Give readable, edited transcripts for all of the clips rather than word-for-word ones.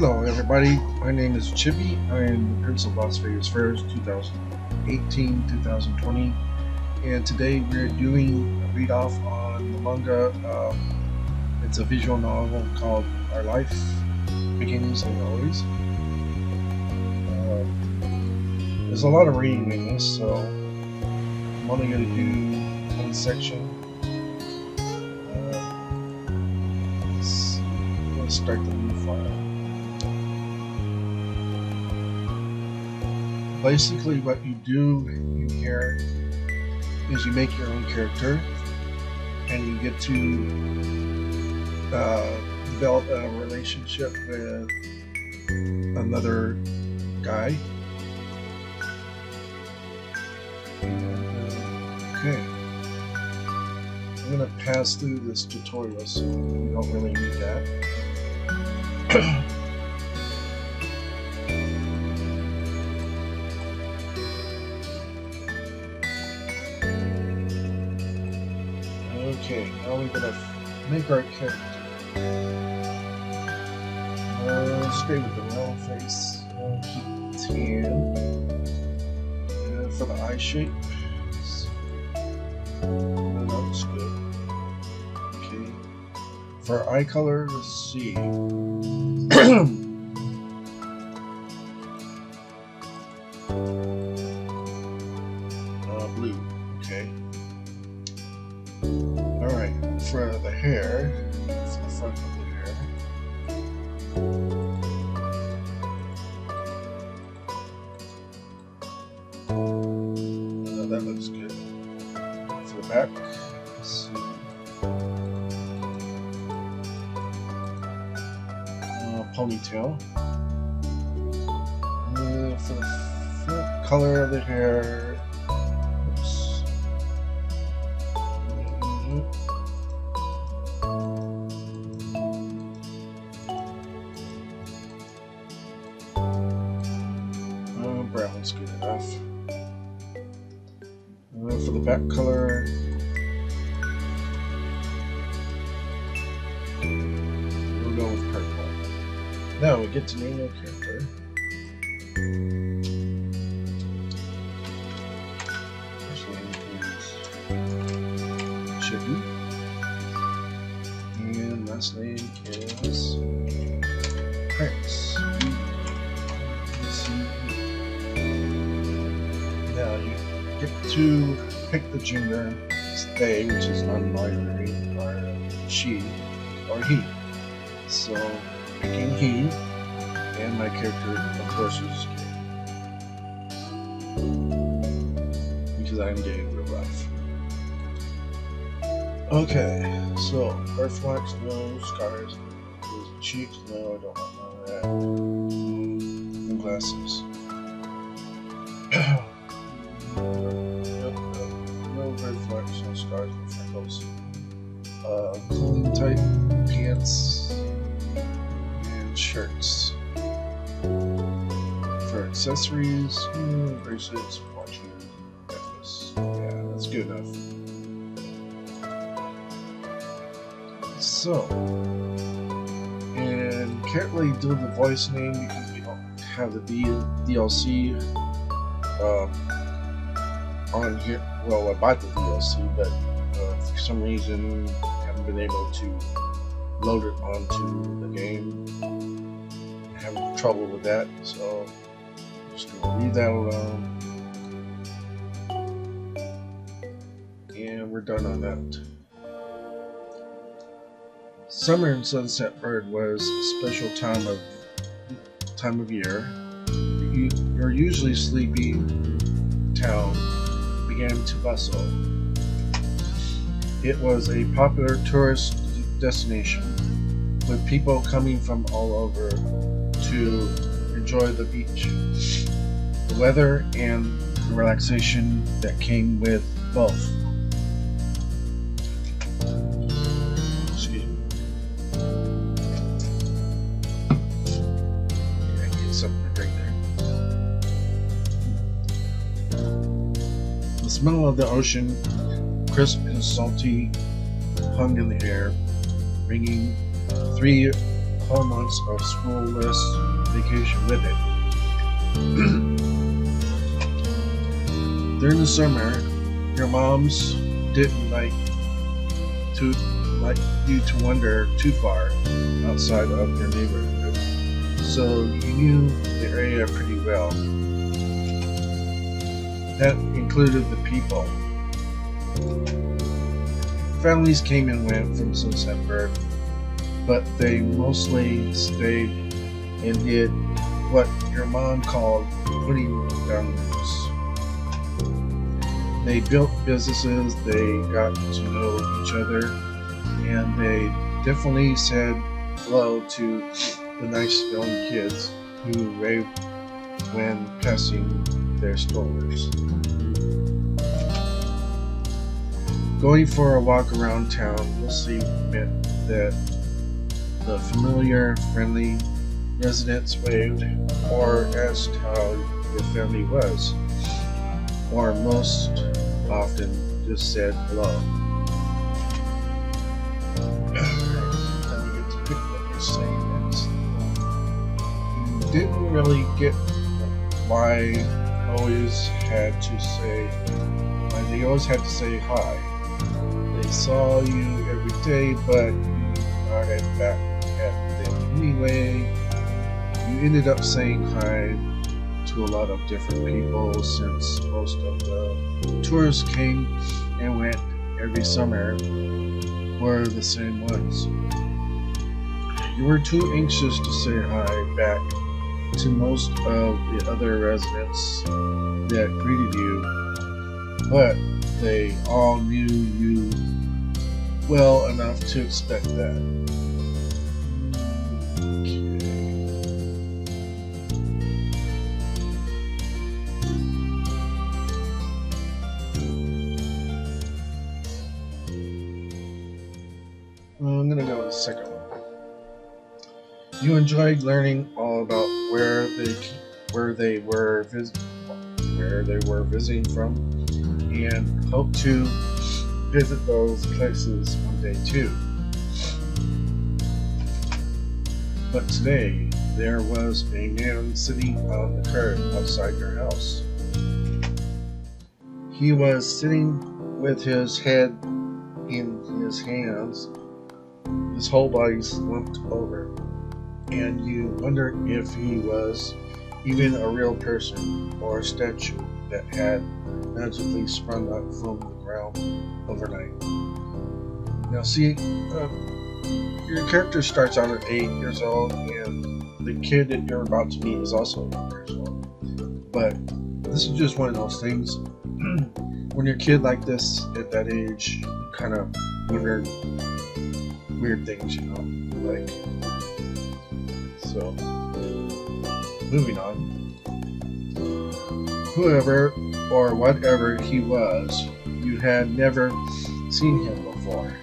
Hello, everybody. My name is Chippy. I am the Prince of Las Vegas Fairs 2018-2020, and today we're doing a read off on the manga. It's a visual novel called Our Life, Beginnings and Always. There's a lot of reading in this, so I'm only going to do one section. Let's start the new file. Basically, what you do in here is you make your own character, and you get to develop a relationship with another guy. Okay, I'm going to pass through this tutorial, so you don't really need that. Okay, now we're gonna make our character. Straight with the round face. Keep tan. And for the eye shape, that looks good. Okay. For eye color, let's see. Blue. Okay. Alright, for the hair, for the front of the hair, that looks good. For the back, let's see. Ponytail. For the front color of the hair, brown's good enough. For the back color, we'll go with purple. Now we get to name our character. First name is Chippy, and last name is Prince. Now you get to pick the gender, it's they, which is non-binary, or she, or he. So picking he, and my character, of course, is gay, because I'm gay in real life. Okay, so birthmarks, no. Scars, cheeks, no. I don't want none of that. And glasses. No red flags, no scars, no freckles. Clothing type, pants and shirts. For accessories, bracelets, watches, necklace. Yeah, that's good enough. So, and can't really do the voice name because we don't have the DLC. On here, well, I bought the DLC, but for some reason I haven't been able to load it onto the game. I'm having trouble with that, so I'm just gonna leave that alone. And we're done on that. Summer in Sunset Bird was a special time of year. Your usually sleepy town began to bustle. It was a popular tourist destination, with people coming from all over to enjoy the beach, the weather, and the relaxation that came with both. Excuse me. I get something to drink there. The smell of the ocean, crisp and salty, hung in the air, bringing 3 4 months of schoolless vacation with it. During the summer, your moms didn't like you to wander too far outside of your neighborhood, so you knew the area pretty well. That included the people. Families came and went from Sunsetburg, but they mostly stayed and did what your mom called putting down roots. They built businesses, they got to know each other, and they definitely said hello to the nice young kids who waved when passing their strollers. Going for a walk around town mostly meant that the familiar, friendly residents waved or asked how your family was, or most often just said hello. You didn't really get why they always had to say hi. They saw you every day, but you nodded back at them anyway. You ended up saying hi to a lot of different people since most of the tourists came and went every summer were the same ones. You were too anxious to say hi back to most of the other residents that greeted you, but they all knew you well enough to expect that. I'm going to go with the second one. You enjoyed learning all about where they were visiting from, and hoped to visit those places one day too. But today, there was a man sitting on the curb outside your house. He was sitting with his head in his hands, his whole body slumped over, and you wondered if he was even a real person or a statue that had magically sprung up from the ground overnight. Now see, your character starts out at 8 years old, and the kid that you're about to meet is also 8 years old. But this is just one of those things. When you're a kid like this at that age, you kind of wonder weird things, like. So, moving on. Whoever or whatever he was, you had never seen him before.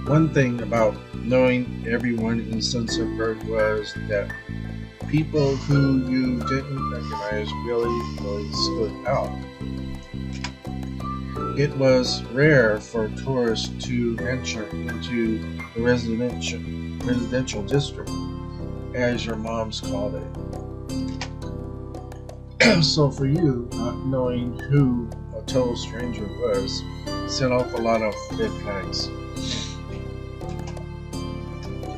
One thing about knowing everyone in Sunsetburg was that people who you didn't recognize really stood out. It was rare for tourists to venture into the residential district, as your moms called it. So for you, not knowing who a total stranger was set off a lot of red flags.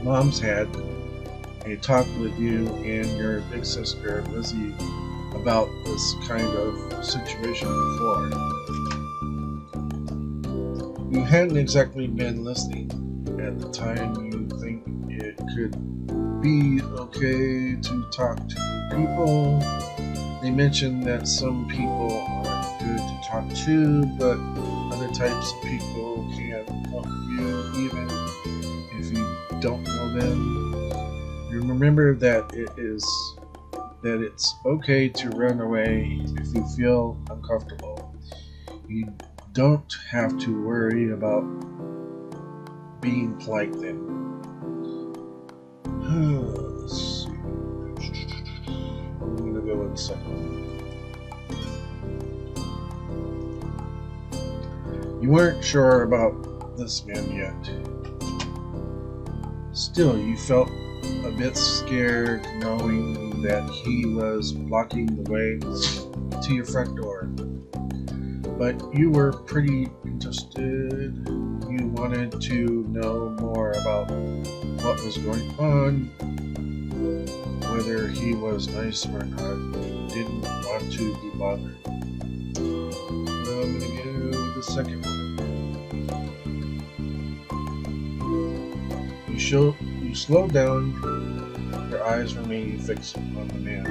Moms had a talk with you and your big sister Lizzie about this kind of situation before. You hadn't exactly been listening at the time. You think it could be okay to talk to people. They mentioned that some people aren't good to talk to, but other types of people can help you even if you don't know them. You remember that it's okay to run away if you feel uncomfortable. You don't have to worry about being polite then. Let's see. I'm going to go with the second one. You weren't sure about this man yet. Still, you felt a bit scared knowing that he was blocking the way to your front door. But you were pretty interested. You wanted to know more about what was going on, whether he was nice or not. You didn't want to be bothered. Well, I'm going to go the second one. You slowed down, your eyes remaining fixed on the man.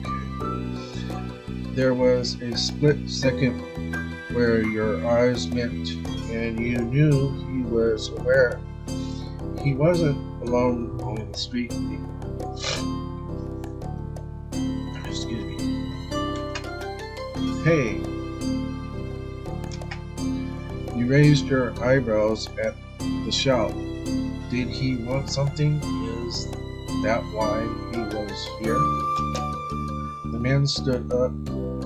Okay. There was a split second where your eyes met, and you knew he was aware. He wasn't alone on the street. Excuse me. Hey. You raised your eyebrows at the shout. Did he want something? Is that why he was here? The man stood up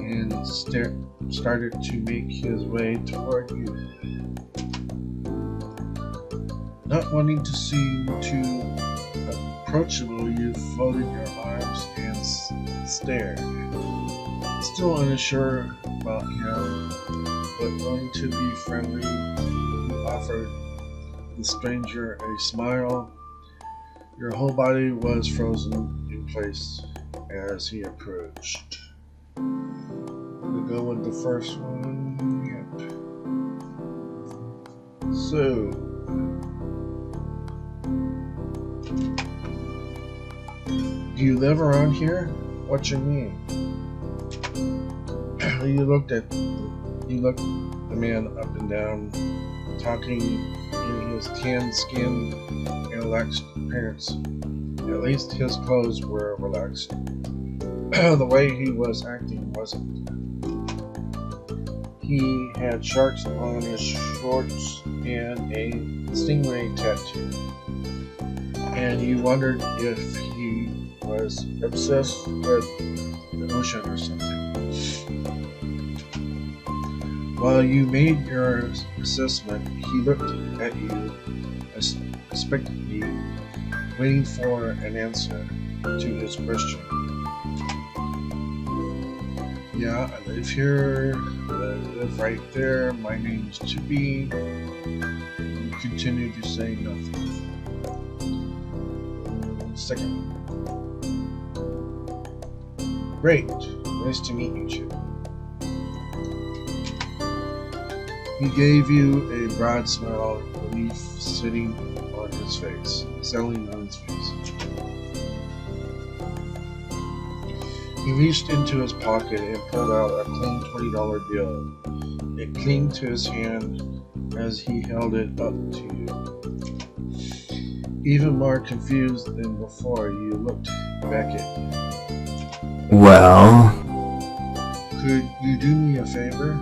and started to make his way toward you. Not wanting to seem too approachable, you folded your arms and stared. Still unsure about him, but willing to be friendly, you offered the stranger a smile. Your whole body was frozen in place as he approached. We'll go with the first one. Yep. So, do you live around here? What's your name? You looked the man up and down, talking in his tanned skin and relaxed appearance. At least his clothes were relaxed. The way he was acting wasn't. He had sharks on his shorts and a stingray tattoo. And you wondered if he was obsessed with the ocean or something. While you made your assessment, he looked at you expectantly, waiting for an answer to his question. Yeah, I live here. I live right there. My name's Chippy. You continued to say nothing. Second. Great. Nice to meet you, Chippy. He gave you a broad smile, relief settling on his face. He reached into his pocket and pulled out a clean $20 bill. It clinged to his hand as he held it up to you. Even more confused than before, you looked back at him. Well? Could you do me a favor?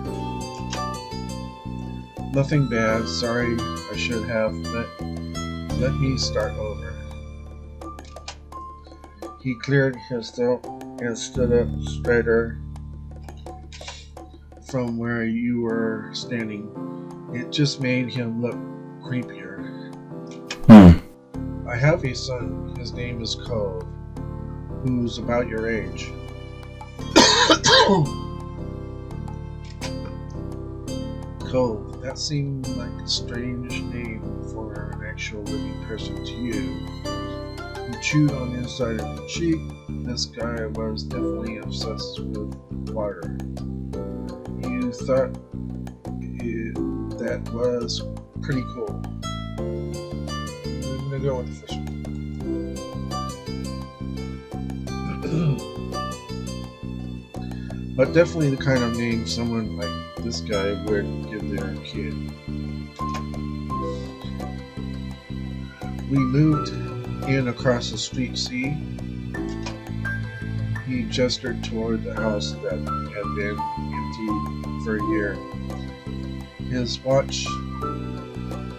Nothing bad. Sorry, I should have. Let me start over. He cleared his throat and stood up straighter from where you were standing. It just made him look creepier. I have a son. His name is Cole, who's about your age. Cole. That seemed like a strange name for an actual living person to you. You chewed on the inside of your cheek. This guy was definitely obsessed with water. You thought that was pretty cool. I'm gonna go with the first one. But definitely the kind of name someone like this guy would give their kid. We moved in across the street, see? He gestured toward the house that had been empty for a year. His watch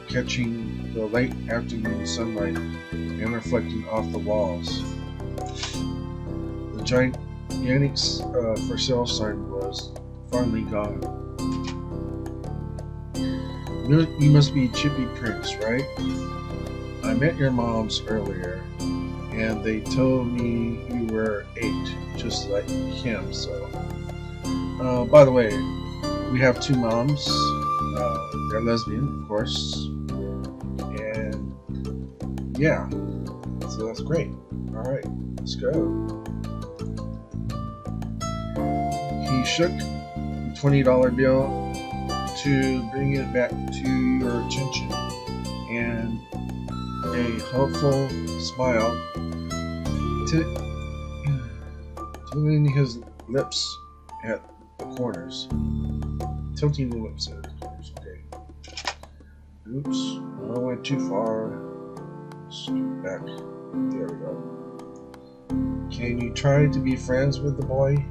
catching the late afternoon sunlight and reflecting off the walls. The gigantic for sale sign was finally gone. You must be Chippy Prince, right? I met your moms earlier, and they told me you were 8, just like him, so. By the way, we have 2 moms. They're lesbian, of course. And, yeah. So that's great. Alright, let's go. He shook the $20 bill to bring it back to your attention, and a hopeful smile tilting his lips at the corners. Tilting the lips at the corners, okay. Oops, I went too far. Scoot back. There we go. Can you try to be friends with the boy?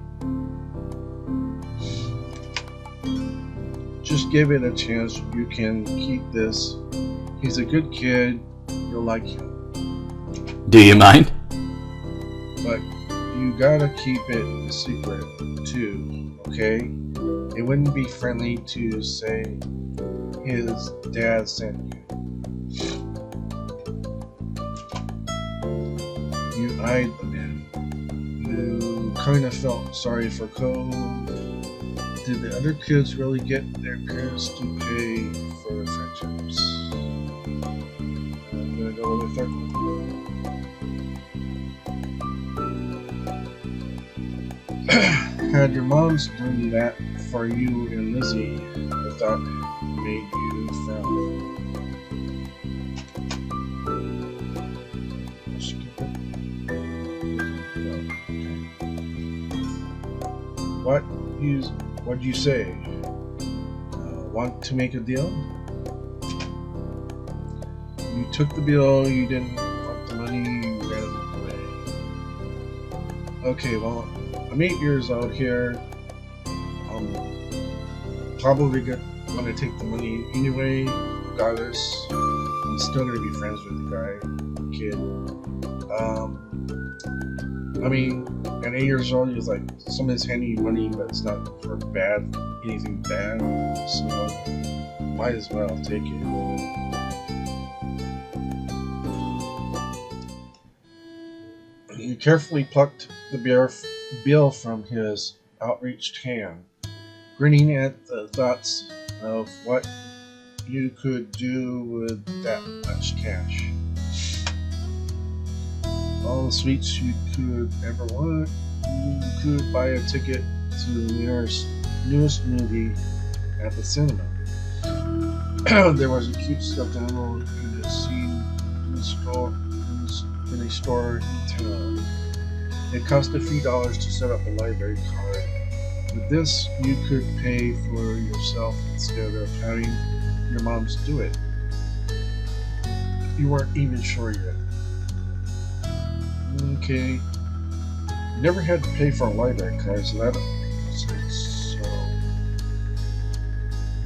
Just give it a chance. You can keep this. He's a good kid. You'll like him. Do you mind? But you gotta keep it a secret too, okay? It wouldn't be friendly to say his dad sent you. You eyed the man. You kinda felt sorry for Cole. Did the other kids really get their parents to pay for their friendships? I'm gonna go with the third one. Had your moms done that for you and Lizzie, the thought made you frown. Skip it. No, okay. What'd you say? Want to make a deal? You took the bill, you didn't want the money, you ran away. Okay, well, I'm 8 years out here. I'm probably want to take the money anyway, regardless. I'm still gonna be friends with the kid. I mean, at 8 years old, he was like, somebody's handing you money, but it's not for anything bad, so might as well take it. He carefully plucked the bill from his outreached hand, grinning at the thoughts of what you could do with that much cash. All the sweets you could ever want. You could buy a ticket to the newest movie at the cinema. There was a cute stuffed animal you had seen in a store in town. It cost a few dollars to set up a library card. With this, you could pay for yourself instead of having your moms do it. You weren't even sure yet. Okay. You never had to pay for a library card, so that makes sense. So,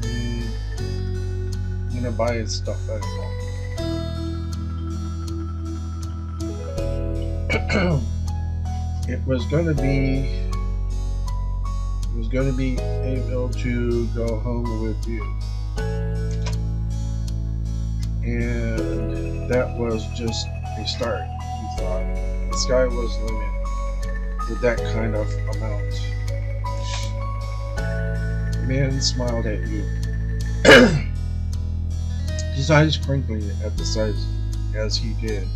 I'm gonna buy stuff I don't know. It was gonna be able to go home with you, and that was just a start. You thought the sky was the limit with that kind of amount. The man smiled at you, his eyes crinkling at the size as he did.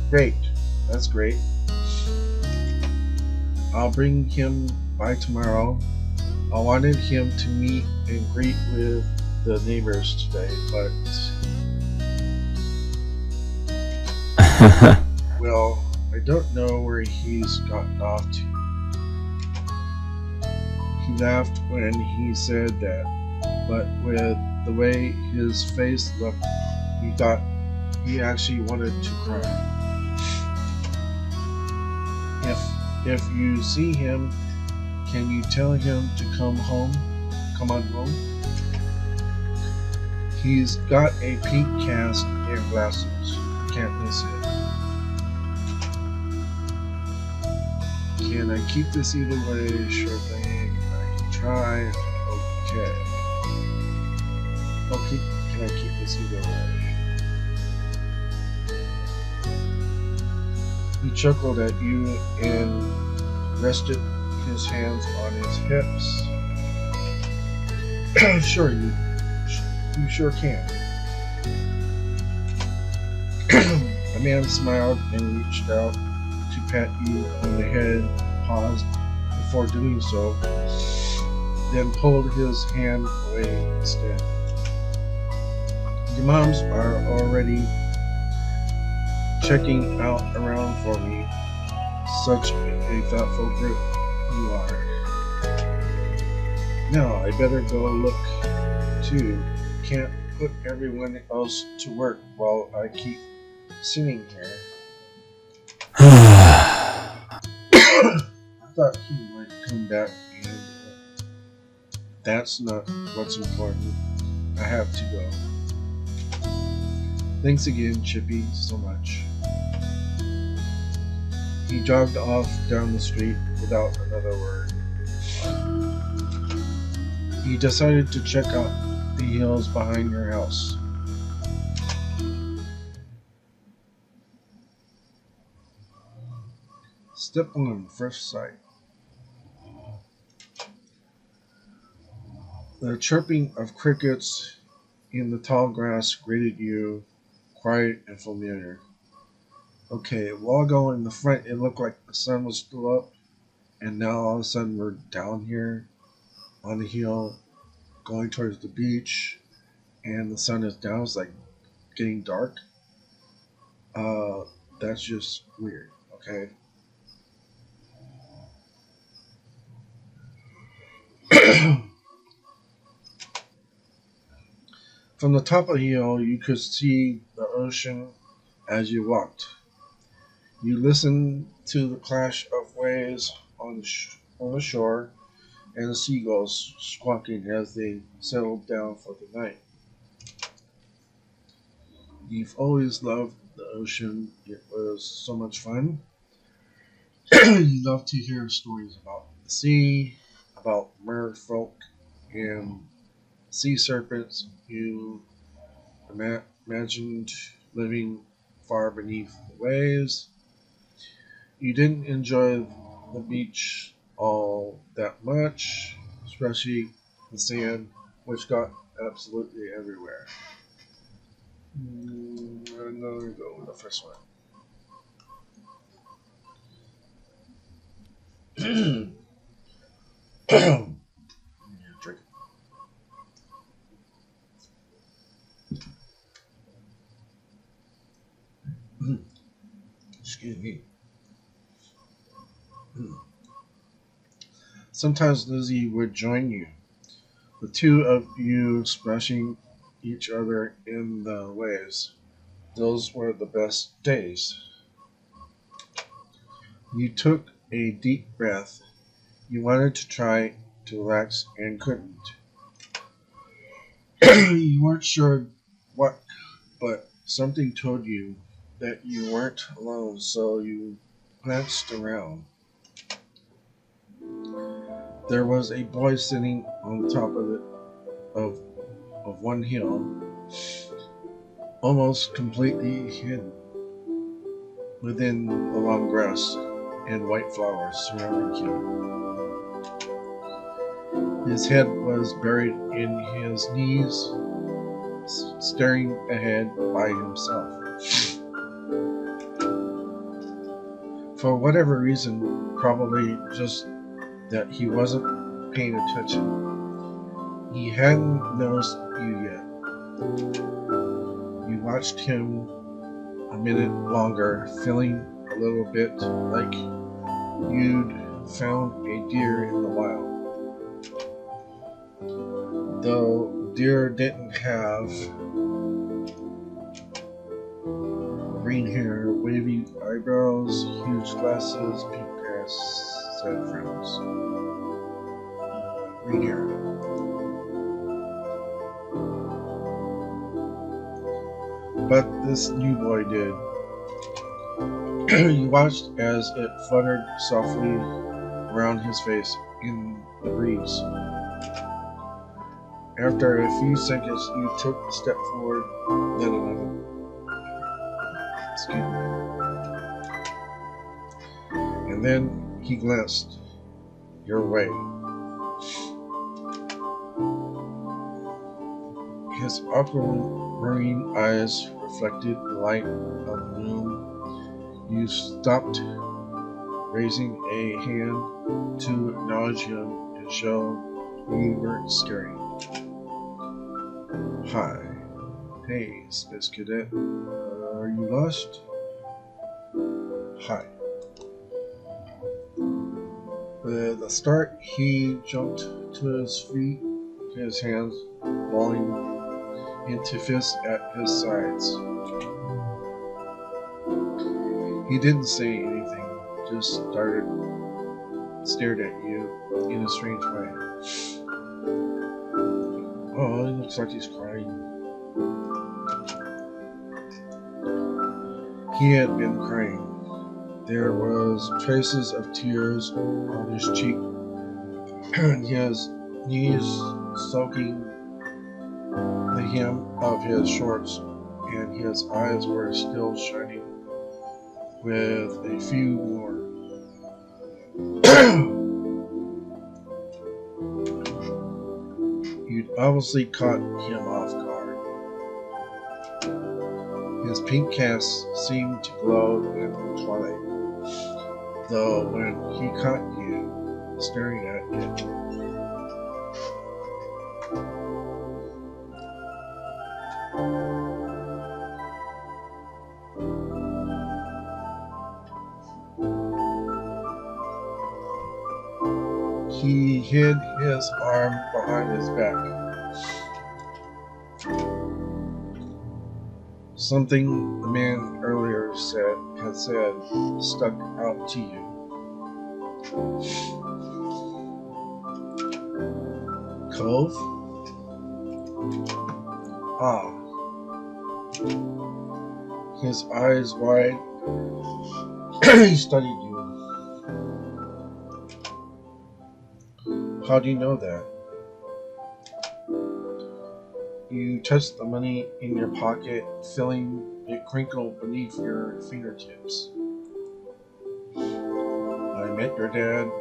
Great, that's great. I'll bring him by tomorrow. I wanted him to meet and greet with the neighbors today, but well, I don't know where he's gotten off to. He laughed when he said that, but with the way his face looked, he thought he actually wanted to cry. If you see him, can you tell him to come on home? He's got a pink cast and glasses. Can't miss it. Can I keep this either way? Sure thing. try. Okay. Okay, can I keep this either way? He chuckled at you and rested his hands on his hips. Sure, you sure can. The man smiled and reached out to pat you on the head, paused before doing so, then pulled his hand away instead. Your moms are already checking out around for me. Such a thoughtful group you are. Now I better go look too. Can't put everyone else to work while I keep sitting here. I thought he might come back, and that's not what's important. I have to go. Thanks again, Chippy, so much. He jogged off down the street without another word. He decided to check out the hills behind your house. Step 1, first sight. The chirping of crickets in the tall grass greeted you, quiet and familiar. Okay, a while ago in the front it looked like the sun was still up, and now all of a sudden we're down here on the hill going towards the beach, and the sun is down. It's like getting dark. That's just weird, okay? From the top of the hill, you could see the ocean as you walked. You listened to the clash of waves on the shore and the seagulls squawking as they settled down for the night. You've always loved the ocean. It was so much fun. You love to hear stories about the sea, about merfolk and sea serpents. You imagined living far beneath the waves. You didn't enjoy the beach all that much, especially the sand, which got absolutely everywhere. I'm gonna go with the first one. Drink. Excuse me. Sometimes Lizzie would join you, the two of you splashing each other in the waves. Those were the best days. You took a deep breath. You wanted to try to relax and couldn't. You weren't sure what, but something told you that you weren't alone, so you glanced around. There was a boy sitting on the top of one hill, almost completely hidden within the long grass and white flowers surrounding him. His head was buried in his knees, staring ahead by himself. For whatever reason, probably just that he wasn't paying attention, he hadn't noticed you yet. You watched him a minute longer, feeling a little bit like you'd found a deer in the wild. Though deer didn't have green hair, wavy eyebrows, huge glasses, pink hair, sad frowns. Green hair. But this new boy did. You watched as it fluttered softly around his face, in the breeze. After a few seconds, you took a step forward, then another. Excuse me. And then he glanced your way. His aquamarine eyes reflected the light of the room. You stopped, raising a hand to acknowledge him and show you weren't staring. Hi. Hey, Space Cadet. Are you lost? Hi. With a start, he jumped to his feet, his hands balling into fists at his sides. He didn't say anything, just stared at you in a strange way. Oh, it looks like he's crying. He had been crying. There was traces of tears on his cheek, and his knees soaking the hem of his shorts, and his eyes were still shining with a few more. You'd obviously caught him off guard. His pink cast seemed to glow in the twilight, though when he caught you staring at it, he hid his arm behind his back. Something the man earlier had said stuck out to you. Cove? Ah. His eyes wide, he studied you. How do you know that? You touched the money in your pocket, feeling it crinkle beneath your fingertips. I met your dad.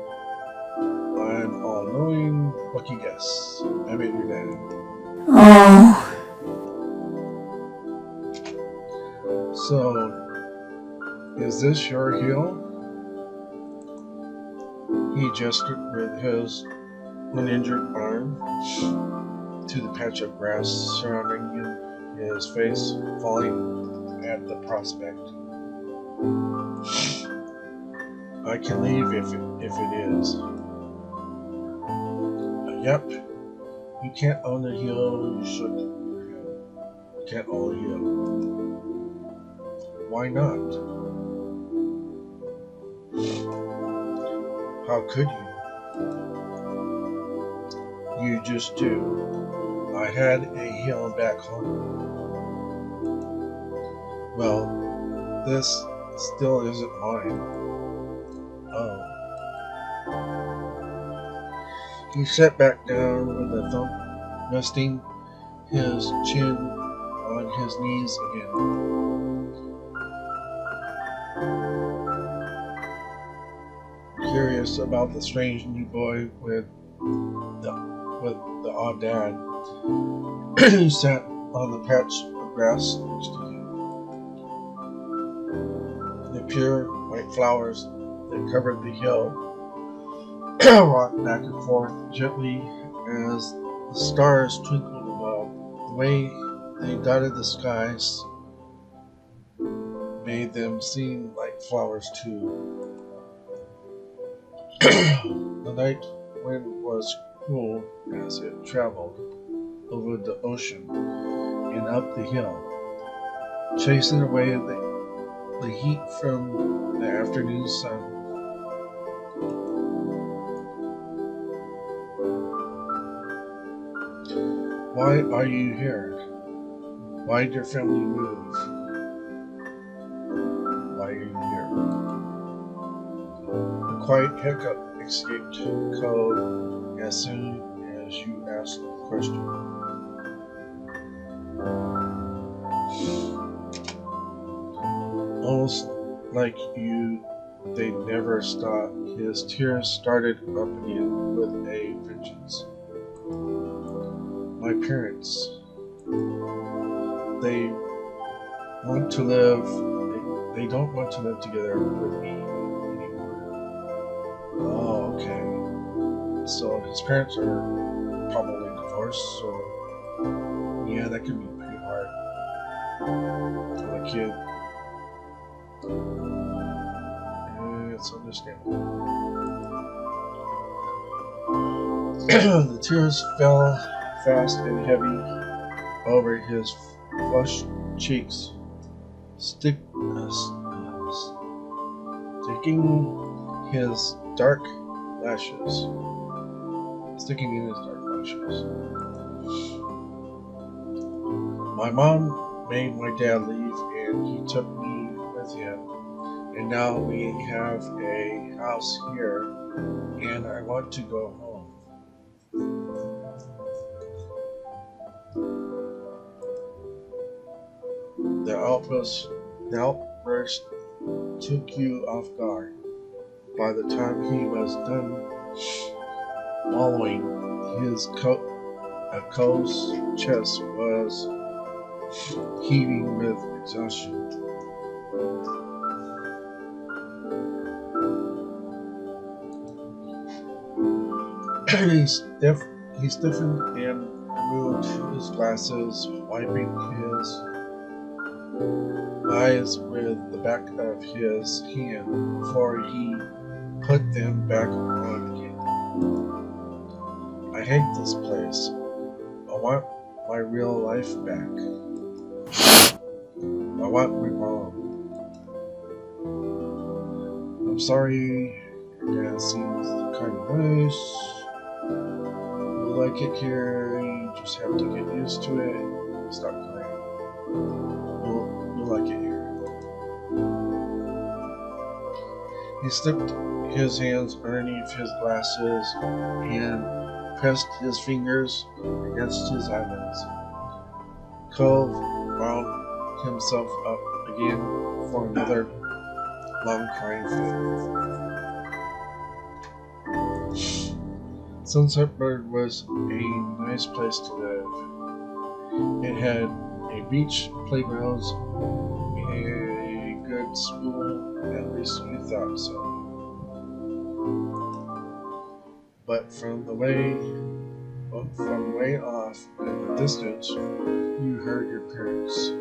I'm all-knowing. Lucky guess. I met your dad. Oh. So, is this your heel? He gestured with his uninjured arm to the patch of grass surrounding you, his face falling at the prospect. I can leave if it is. Yep. You can't own the heel. You shook your head. You can't own the heel. Why not? How could you? You just do. I had a heel back home. Well, this still isn't mine. Oh. He sat back down with a thump, resting his chin on his knees again. Curious about the strange new boy with the odd dad who sat on the patch of grass next to him. The pure white flowers that covered the hill rocked back and forth gently as the stars twinkled above. The way they dotted the skies made them seem like flowers too. The night wind was cool as it traveled over the ocean and up the hill, chasing away the heat from the afternoon sun. Why are you here? Why did your family move? Why are you here? A quiet hiccup escaped Cove as soon as you asked the question. Almost like you, they never stopped. His tears started up again with a vengeance. My parents, they want to live. They don't want to live together with me anymore. Oh, okay. So his parents are probably divorced. So yeah, that could be pretty hard for the kid. It's understandable. The tears fell fast and heavy over his flushed cheeks, sticking his dark lashes. My mom made my dad leave, and he took me with him. And now we have a house here, and I want to go home. The outburst took you off guard. By the time he was done swallowing, his Cole's chest was heaving with exhaustion. He stiffened and removed his glasses, wiping his eyes with the back of his hand before he put them back on again. I hate this place. I want my real life back. I want my mom. I'm sorry, your dad seems kind of nice. You like it here, you just have to get used to it. Stop crying. You'll like it here. He slipped his hands underneath his glasses and pressed his fingers against his eyelids. Cove wound himself up again for another long crying fit. Sunsetburg was a nice place to live. It had a beach, playgrounds, and a good school. At least you thought so. But from way off in the distance, you heard your parents.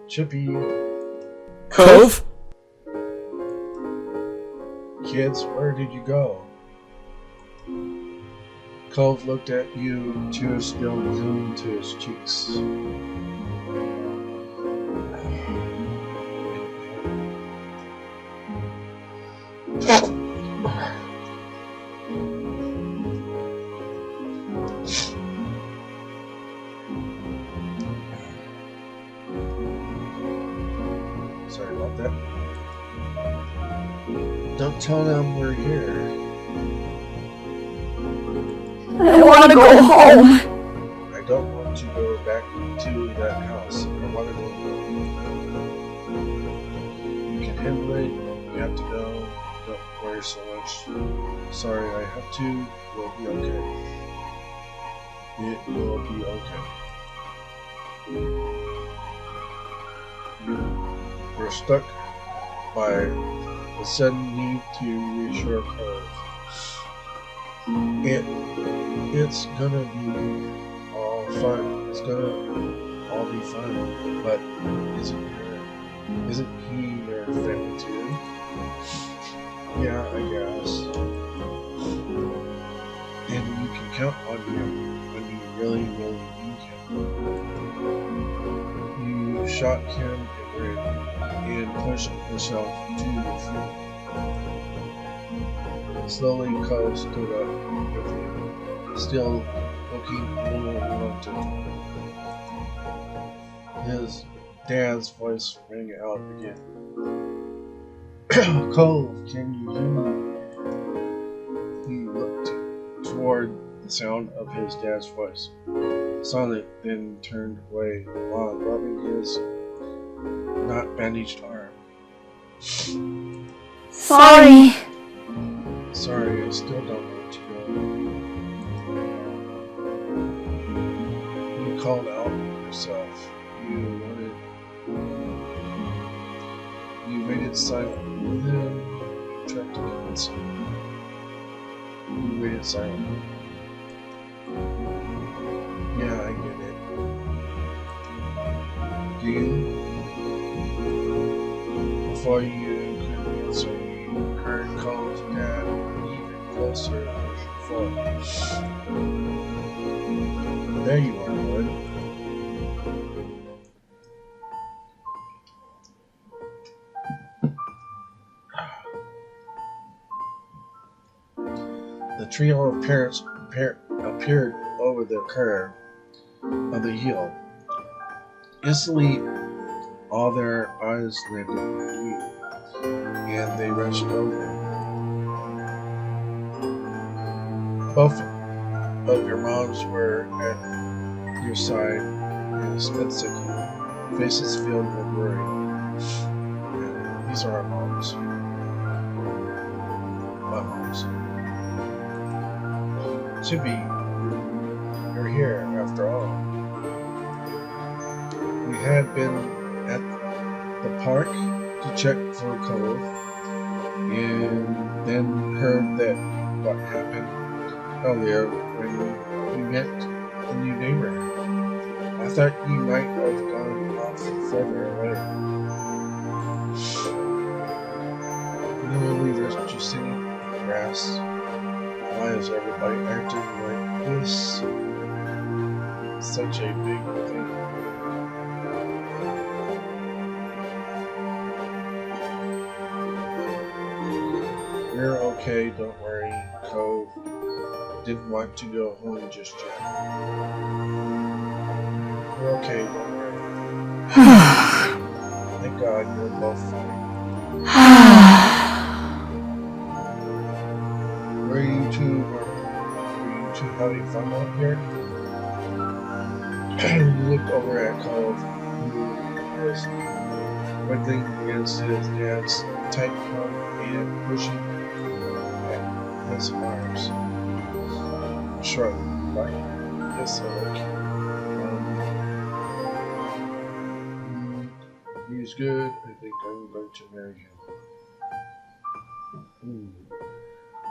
Chippy. Cove? Kids, where did you go? Cove looked at you, tears still glued to his cheeks. Sorry about that. Don't tell them we're here. I want to go home. I don't want to go back to that house. I want to go home. You can handle it. You have to go. Don't worry so much. Sorry, I have to. We'll be okay. It will be okay. We're stuck by the sudden need to reassure Cove. It's gonna be all fun. It's gonna all be fun. But isn't he your family too? Yeah, I guess. And you can count on him when you really, really need him. You shot him and pushed yourself to your feet. Slowly, Cole stood up with him, still looking a little reluctant. His dad's voice rang out again. Cole, can you hear me? He looked toward the sound of his dad's voice. Sonic then turned away while rubbing his not bandaged arm. Sorry. Sorry, I still don't want to go. You called out yourself. You waited silently. Then tried to convince him. You waited silently. Yeah, I get it. Do you? Before you could answer, you heard Cole's dad even closer than before. There you are, bud. The trio of parents appeared over the curve of the hill. Instantly, all their eyes landed on you, and they rushed over. Both of your moms were at your side in a split second, faces filled with worry. And these are our moms. My moms. Chippy, you're here after all. We had been at the park to check for Cole, and then heard that what happened earlier when we met the new neighbor. I thought you might have gone off further away. No one leaders just sitting in the grass. Why is everybody acting like this? Such a big thing. We're okay, don't worry. Cove didn't want to go home just yet. We're okay, don't worry. Thank God you're both fine. Were you two having fun out here? You looked over at Cove, who was wriggling against his dad's tight palm and pushing at his arms. Shrug, right? Yes, I like him. He's good. I think I'm going to marry him.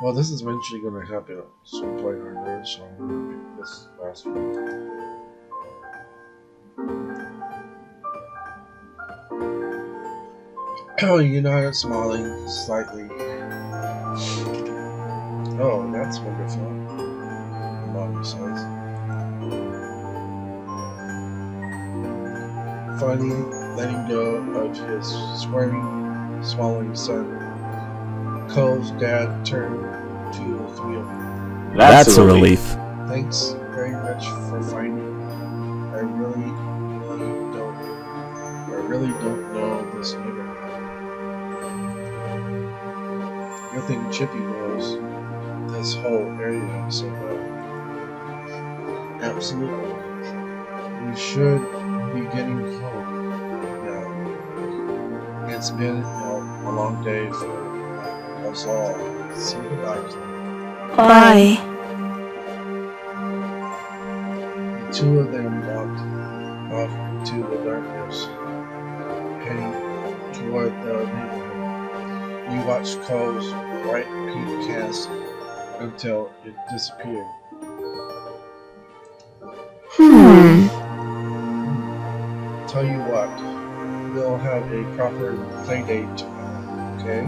Well, this is eventually going to happen at some point or another, so I'm going to pick this last one. Oh, you nodded, smiling slightly. Oh, that's wonderful, Mommy says. Finally, letting go of his swallowing son, Cole's dad turned to the three of them. That's a relief. Thanks very much for finding. I really don't know this neighborhood. Good thing Chippy knows this whole area so well. Absolutely. We should be getting home now. It's been a long day for us all. Say goodbye. Bye. The two of them walked off into the darkness, heading toward the neighborhood. You watched Cole's bright pink cast until it disappeared. Tell you what, we'll have a proper play date tomorrow, okay?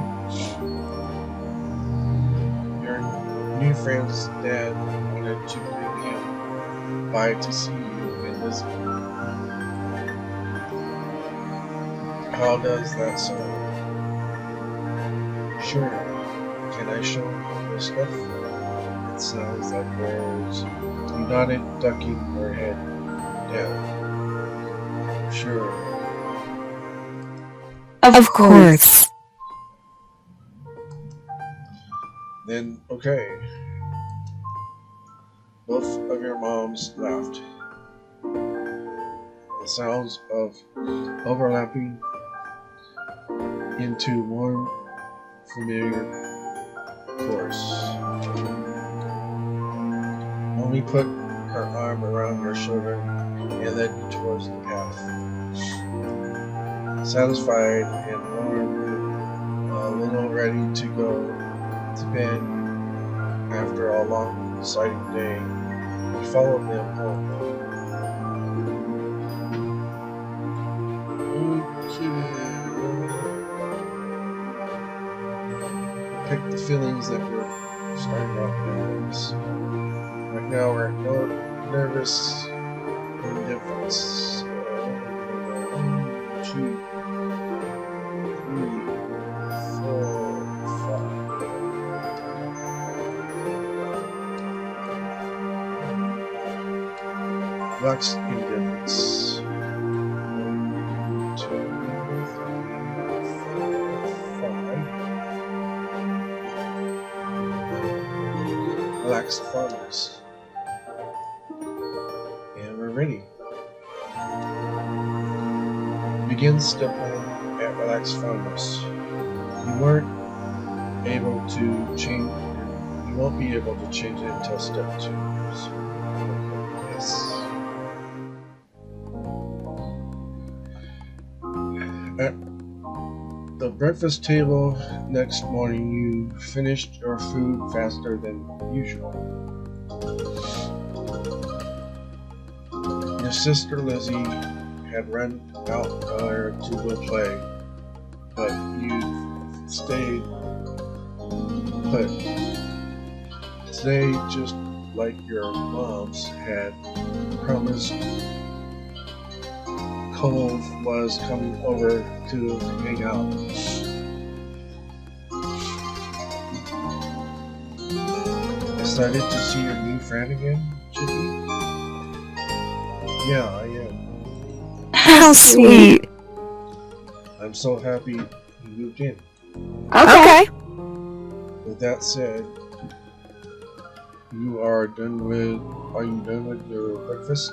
Your new friend's dad wanted to bring him by to see you and visit. How does that sound? Sure. Can I show you the stuff? It sounds like words. You nodded, ducking your head down. Sure. Of course. Then, okay. Both of your moms laughed. The sounds of overlapping into one familiar chorus. Mommy put her arm around your shoulder and led you towards the path. Satisfied and warm, a little ready to go to bed after a long, exciting day, you followed them home. Pick the feelings that were starting off nervous. Right now we're nervous indifference. 1, 2, 3, 4, 5. Relax indifference. 1, 2, 3, 4, 5. Relax fondness. And we're ready. Begin step 1 at relaxed fondness. You weren't able to change. You won't be able to change it until step 2. So, yes. At the breakfast table next morning, you finished your food faster than usual. Your sister Lizzie had run out earlier to go play, but you stayed put. Today, just like your moms had promised, Cole was coming over to hang out. Excited to see your new friend again, Chippy? Yeah, I am. How sweet. I'm so happy you moved in. Okay. With that said, are you done with your breakfast?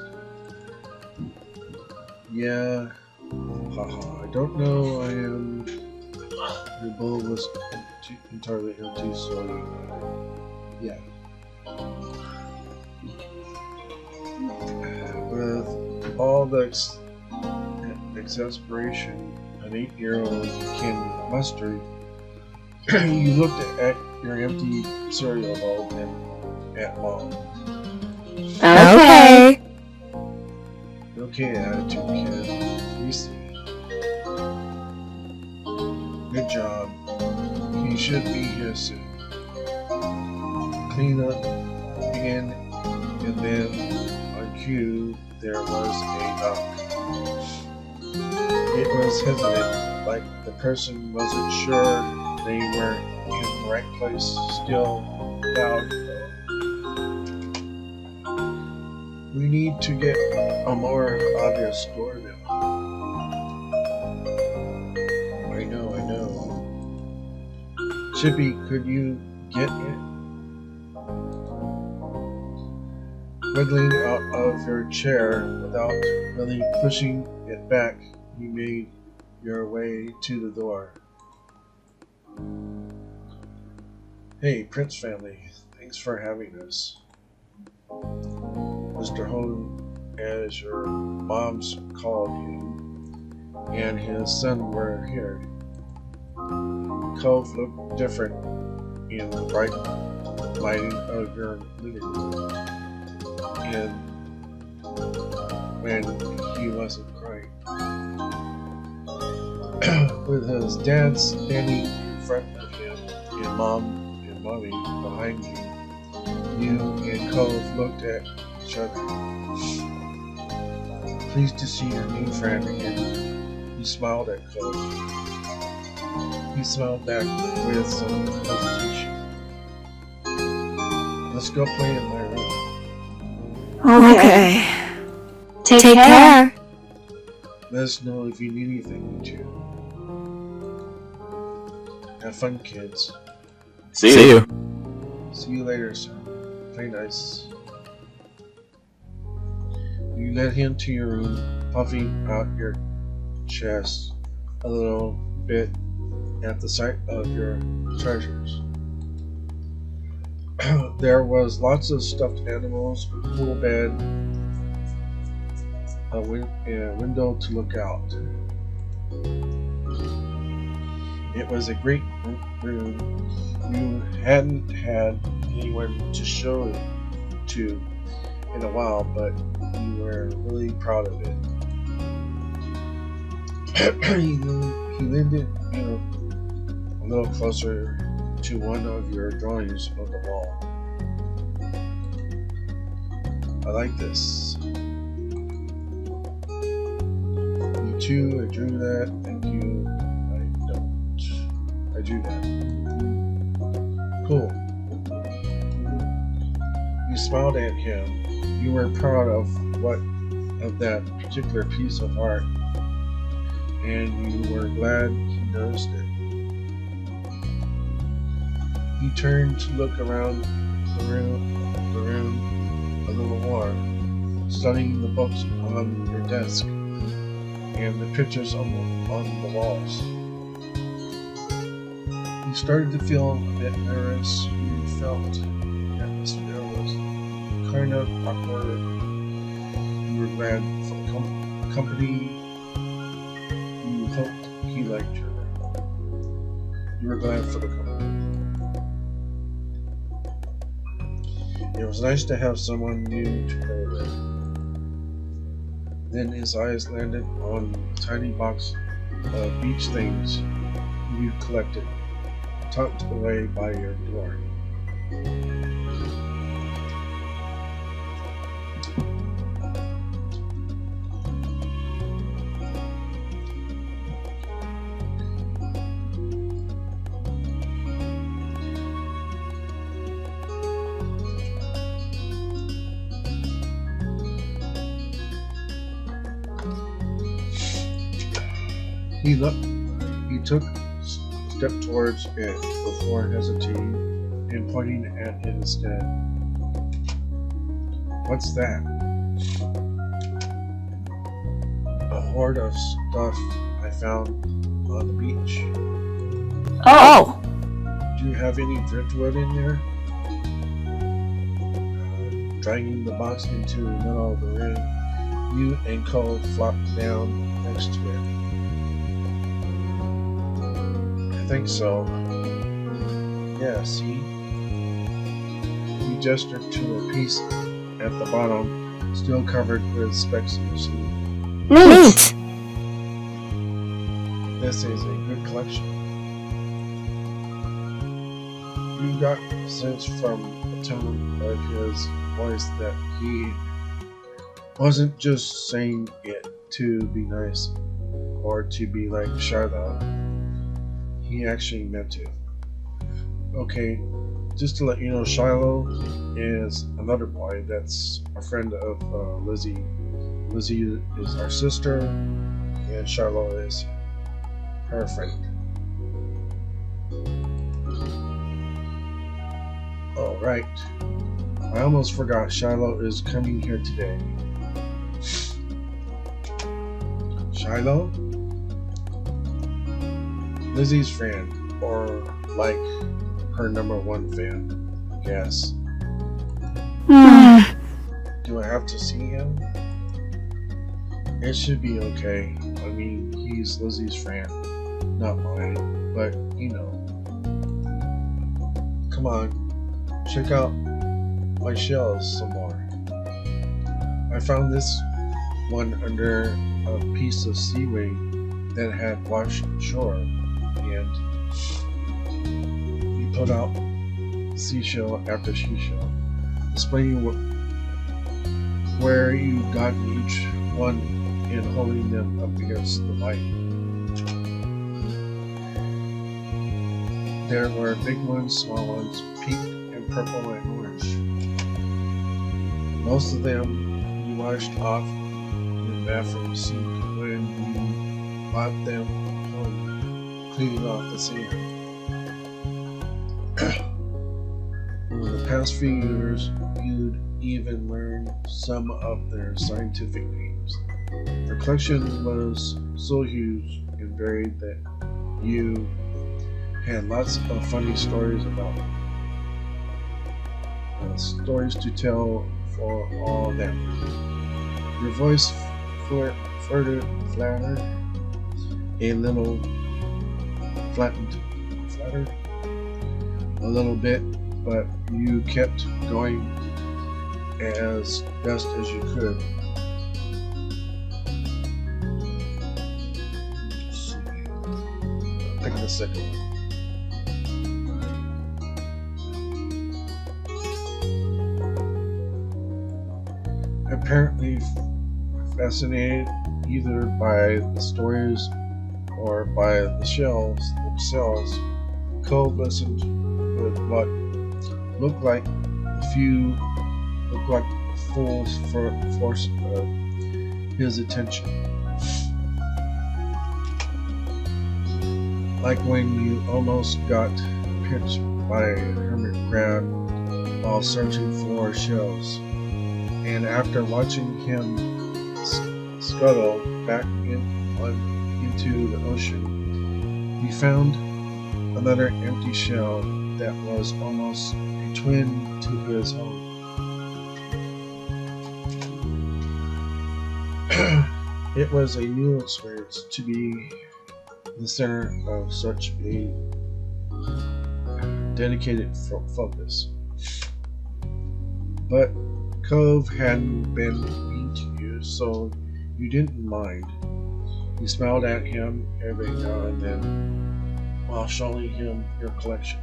Yeah. Haha, I don't know, I am. Your bowl was entirely empty, so yeah. With all the exasperation an 8-year-old can muster, you looked at your empty cereal bowl and at Mom. Okay. Okay, attitude kid. We see. Good job. He should be here soon. Clean up again, and then on cue there was a knock. It was hesitant, like the person wasn't sure they were in the right place. Still loud. We need to get a more obvious door now. I know. Chippy, could you get it? Wiggling out of your chair without really pushing it back, you made your way to the door. Hey, Prince family, thanks for having us. Mr. Hone, as your moms called you, and his son were here. Cove looked different in the bright lighting of your living room, and when he wasn't crying. With his dad standing in front of him and Mom and Mommy behind you, you and Cove looked at each other. Pleased to see your new friend again. He smiled at Cove. He smiled back with some hesitation. Let's go play in my room. Okay. Take care. Let us know if you need anything, too. Have fun, kids. See you. See you later, son. Play nice. You led him to your room, puffing out your chest a little bit at the sight of your treasures. There was lots of stuffed animals, a cool bed, a window to look out. It was a great room. You hadn't had anyone to show it to in a while, but you were really proud of it. He leaned it, a little closer to one of your drawings on the wall. I like this. Me too, I drew that. Thank you. I don't. I drew that. Cool. You smiled at him. You were proud of that particular piece of art, and you were glad he noticed it. He turned to look around the room a little more, studying the books on your desk and the pictures on the walls. You started to feel a bit nervous. You felt the atmosphere was kind of awkward. You were glad for the company. You hoped he liked you. You were glad for the company. It was nice to have someone new to play with. Then his eyes landed on a tiny box of beach things you collected, tucked away by your door. He took a step towards it before hesitating and pointing at it instead. What's that? A hoard of stuff I found on the beach. Oh! Do you have any driftwood in there? Dragging the box into the middle of the room, you and Cole flopped down next to it. I think so. Yeah, see? He gestured to a piece at the bottom, still covered with specks of sea. Neat! This is a good collection. You got a sense from the tone of his voice that he wasn't just saying it to be nice or to be like Shiloh. He actually meant it. Okay, just to let you know, Shiloh is another boy that's a friend of Lizzie. Lizzie is our sister, and Shiloh is her friend. Alright. I almost forgot Shiloh is coming here today. Shiloh? Lizzie's fan, or like her #1 fan, I guess. Do I have to see him? It should be okay. I mean, he's Lizzie's friend, not mine, but you know. Come on, check out my shells some more. I found this one under a piece of seaweed that had washed ashore, and you put out seashell after seashell, explaining where you got each one and holding them up against the light. There were big ones, small ones, pink and purple and orange. Most of them you washed off in the bathroom sink when you bought them home, cleaning off the sand. past few years, you'd even learn some of their scientific names. The collection was so huge and varied that you had lots of funny stories about it. Stories to tell for all that. Your voice flattered a little, flattered a little bit, but you kept going as best as you could. I'll pick the second one. Apparently fascinated either by the stories or by the shells themselves, Cove listened with what looked like full force of his attention. Like when you almost got pinched by a hermit crab while searching for shells. And after watching him scuttle back into the ocean, he found another empty shell that was almost a twin to his own. It was a new experience to be the center of such a dedicated focus. But Cove hadn't been mean to you, so you didn't mind. You smiled at him every now and then while showing him your collection.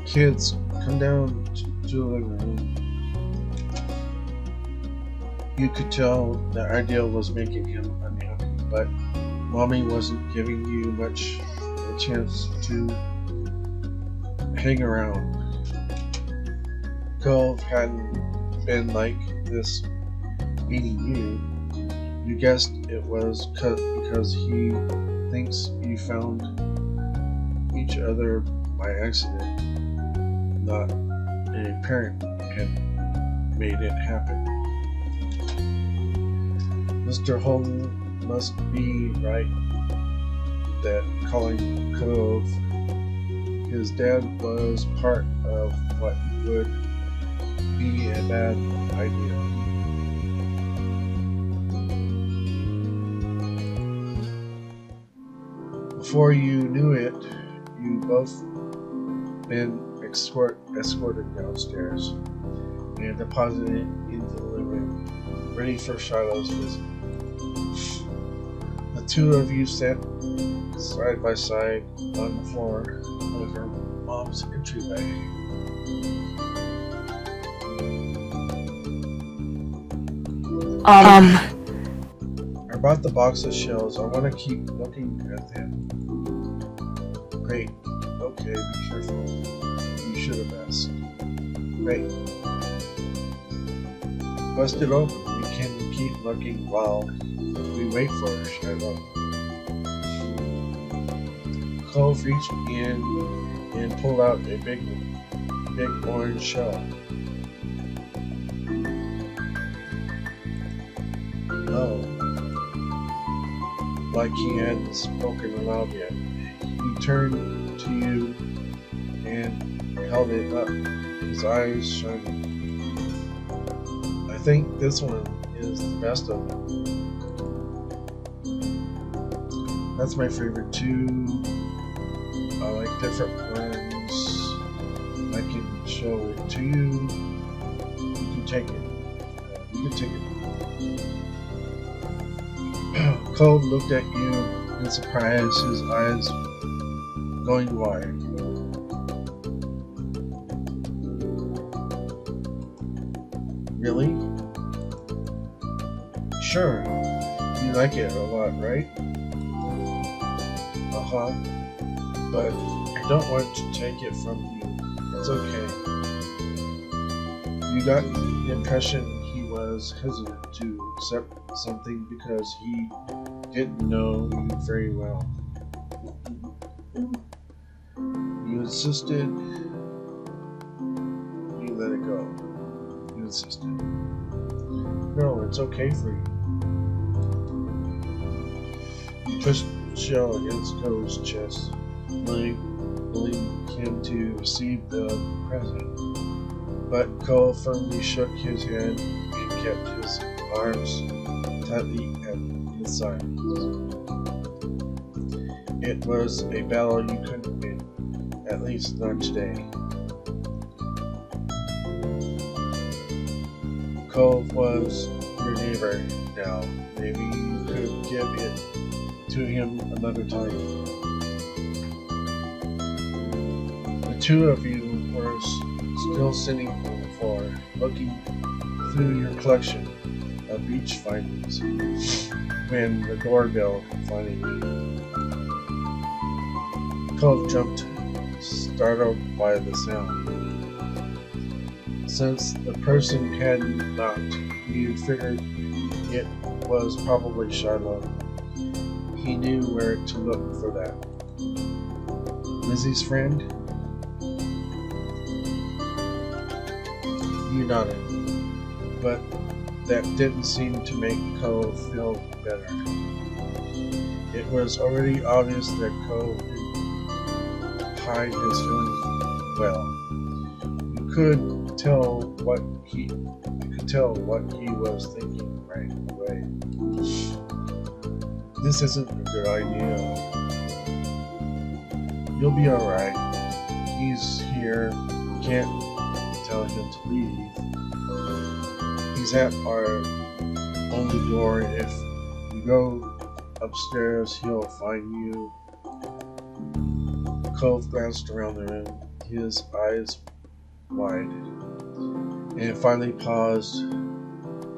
Kids, come down to the living room. You could tell the idea was making him unhappy, but Mommy wasn't giving you much of a chance to hang around. Cove hadn't been like this meeting you. You guessed it was because he thinks you found each other by accident, not a parent had made it happen. Mr. Holden must be right that calling Cove his dad was part of what would be a bad idea. Before you knew it, you both been escorted downstairs and deposited into the living room, ready for Shiloh's visit. The two of you sat side by side on the floor of her mom's entryway. I brought the box of shells. I want to keep looking at them. Great. Okay, be careful. You should have asked. Great. Bust it open. We can keep looking while we wait for Shiloh. Cove reached in and pulled out a big orange shell. Oh, like he hadn't spoken aloud yet. He turned to you and held it up, his eyes shining. I think this one is the best of them. That's my favorite too. I like different ones. I can show it to you. You can take it. You can take it. Cove looked at you in surprise, his eyes going wide. Really? Sure. You like it a lot, right? Uh-huh. But I don't want to take it from you. It's okay. You got the impression he was hesitant to accept something because he didn't know you very well. You insisted. You let it go. You insisted. No, it's okay for you. You pushed the shell against Cole's chest, willing him to receive the present. But Cole firmly shook his head and kept his arms tightly at his sides. It was a battle you couldn't win, at least not today. Cole was your neighbor now. Maybe you could give it to him another time. The two of you were still sitting on the floor, looking through your collection of beach findings, when the doorbell finally rang. Cole jumped, startled by the sound. Since the person hadn't knocked, you figured it was probably Shiloh. He knew where to look for that. Lizzie's friend? You nodded, but that didn't seem to make Cole feel better. It was already obvious that Cole didn't hide his feelings well. You could tell what he was thinking right away. This isn't a good idea. You'll be alright. He's here. You can't tell him to leave. He's at our only door. If you go upstairs, he'll find you. Cove glanced around the room, his eyes wide, and finally paused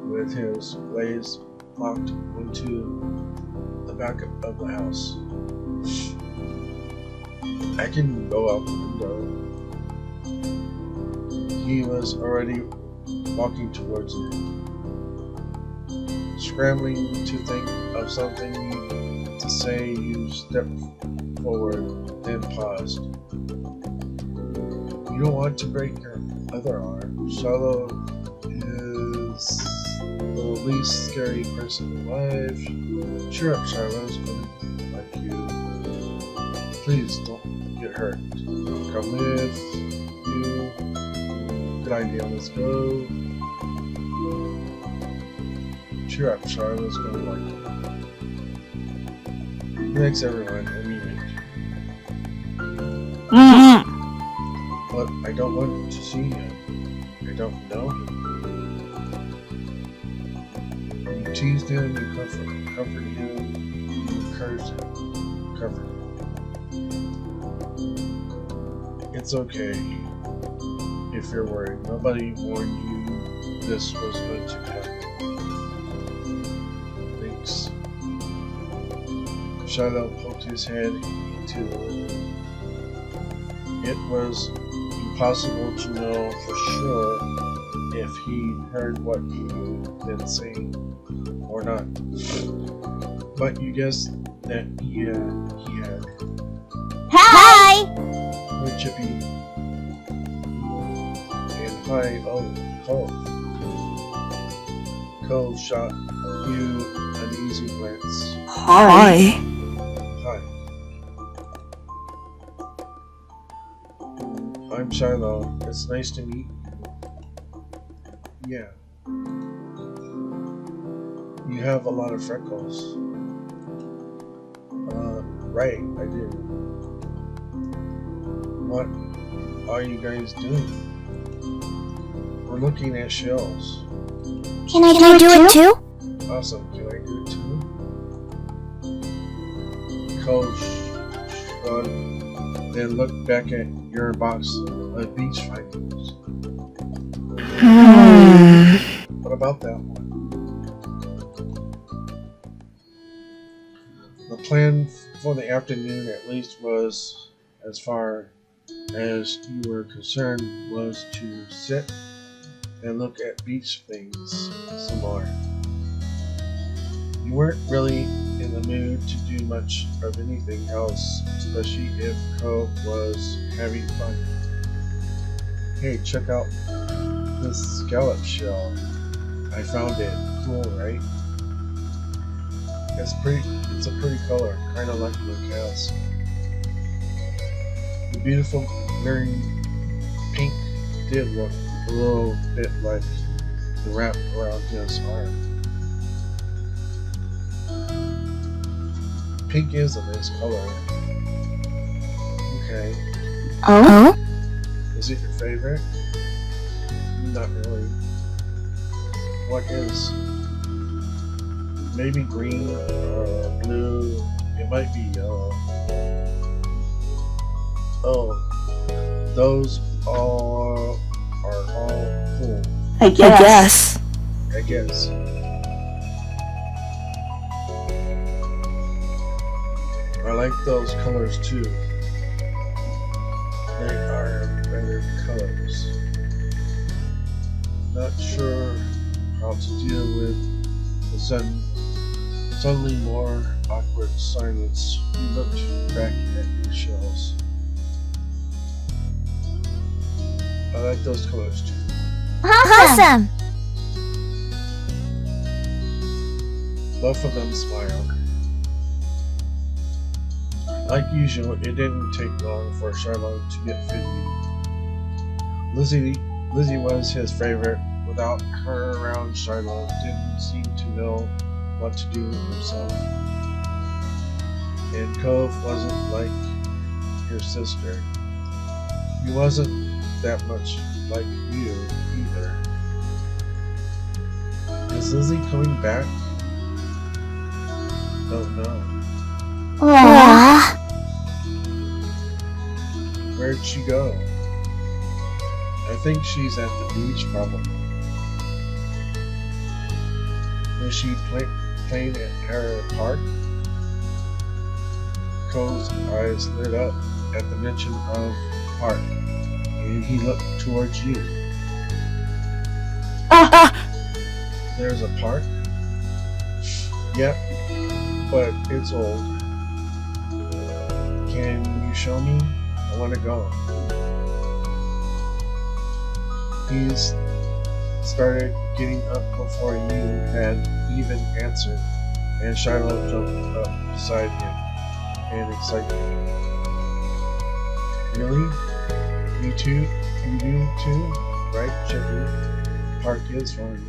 with his gaze locked onto the back of the house. I can go out the window. He was already walking towards it, scrambling to think of something to say. You stepped forward, then paused. You don't want to break your other arm. Shiloh is the least scary person alive. Cheer up, Shiloh's gonna like you. Please don't get hurt. I'll come with you. Good idea, let's go. Cheer up, Shiloh's gonna like you. Thanks everyone, I mean it. But I don't want to see him. I don't know him. You teased him, you comforted him, you encouraged him, comforted him. It's okay if you're worried. Nobody warned you this was going to happen. Thanks. Shiloh poked his head into the window. It was impossible to know for sure if he heard what you'd been saying or not. But you guessed that he had. Hi! Hi, Chippy. And hi, Cole. Cole shot you an easy glance. Hi. Hi. I'm Shiloh. It's nice to meet you. Yeah. You have a lot of freckles. Right, I do. What are you guys doing? We're looking at shells. Can I do it too? Awesome. Can I do it too? Coach shrugged, then looked back at your box of beach findings. What about that one? The plan for the afternoon, at least, was, as far as you were concerned, was to sit and look at beach things some more. You weren't really in the mood to do much of anything else, especially if Cove was having fun. Hey, check out this scallop shell. I found it. Cool, right? It's a pretty color, kind of like the cast. The beautiful glaring pink did look a little bit like the wrap around his arm. Pink is a nice color. Okay. Oh? Is it your favorite? Not really. What is? Maybe green or blue. It might be yellow. Oh, those all are all cool. I guess. I guess. I like those colors too. They are better colors. Not sure how to deal with the suddenly more awkward silence. We looked back at your shells. I like those colors too. Awesome! Both of them smiled. Like usual, it didn't take long for Charlotte to get fidgety. Lizzie was his favorite. Without her around, Charlotte didn't seem to know what to do with himself. And Cove wasn't like your sister. He wasn't that much like you either. Is Lizzie coming back? Don't know. Aww. Where'd she go? I think she's at the beach probably. Was she playing at her park? Cove's eyes lit up at the mention of park, and he looked towards you. There's a park? Yep, but it's old. Can you show me? I want to go. He's started getting up before you had even answered, and Shiloh jumped up beside him in excitement. Really? You too? You do too? Right, Chippy? Park is fun.